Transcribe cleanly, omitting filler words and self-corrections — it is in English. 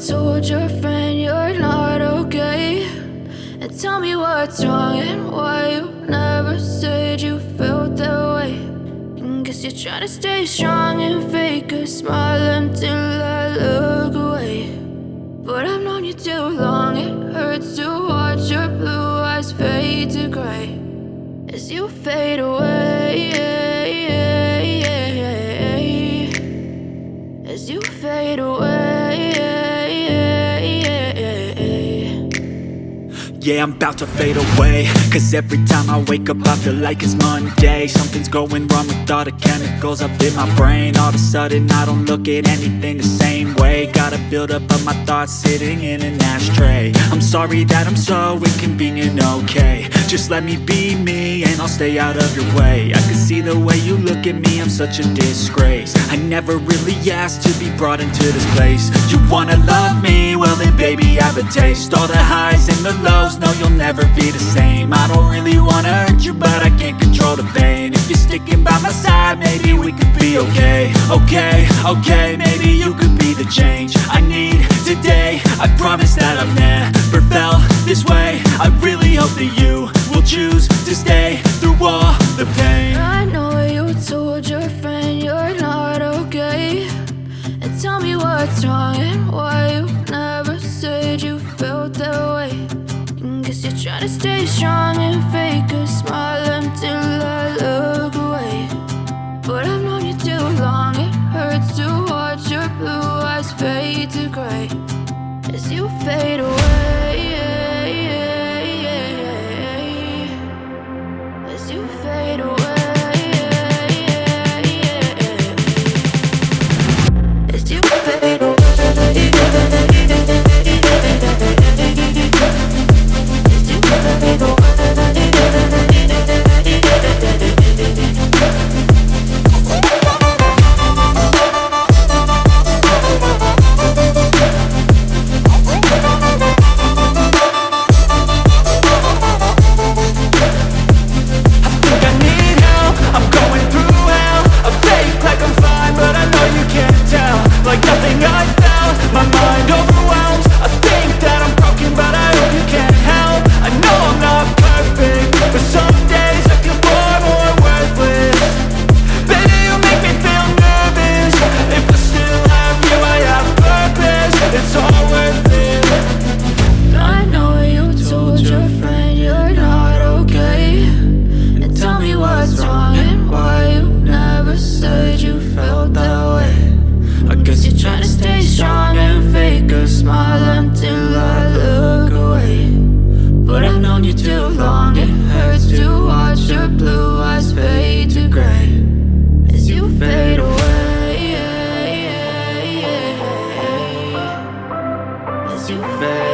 told your friend you're not okay, and tell me what's wrong and why you never said you felt that way. And guess you're trying to stay strong and fake a smile until I look away. But I've known you too long, it hurts to watch your blue eyes fade to gray as you fade away, as you fade away. Yeah, I'm about to fade away, cause every time I wake up I feel like it's Monday. Something's going wrong with all the chemicals up in my brain. All of a sudden I don't look at anything the same way. Gotta build up of my thoughts sitting in an ashtray. I'm sorry that I'm so inconvenient, okay. Just let me be me and I'll stay out of your way. I can see the way you look at me, I'm such a disgrace. I never really asked to be brought into this place. You wanna love me? Well then baby I have a taste. All the highs and the lows, no you'll never be the same. I don't really wanna hurt you but I can't control the pain. If you're sticking by my side maybe we could be okay. Okay, maybe you could be the change I need today. I promise that I've never felt this way. I really hope that you will choose to stay through all the pain. I know you told your friend you're not okay, and tell me what's wrong and why you never said you felt that way. And guess you're trying to stay strong and fake a smile until I look away. But I've known you too long, it hurts to watch your blue eyes fade to gray as you fade away, as you fade away, as you fade away. Like nothing I felt, my mind overwhelmed. I think that I'm broken but I hope you can't help. I know I'm not perfect, but some days I feel far more worthless. Baby, you make me feel nervous. If I still have you, I have purpose. It's all worth it. I know you told your friend you're not okay, and tell me what's wrong and why you never said you felt that way. I guess you're trying to stay strong and fake a smile until I look away. But I've known you too long, it hurts to watch your blue eyes fade to gray as you fade away, as you fade.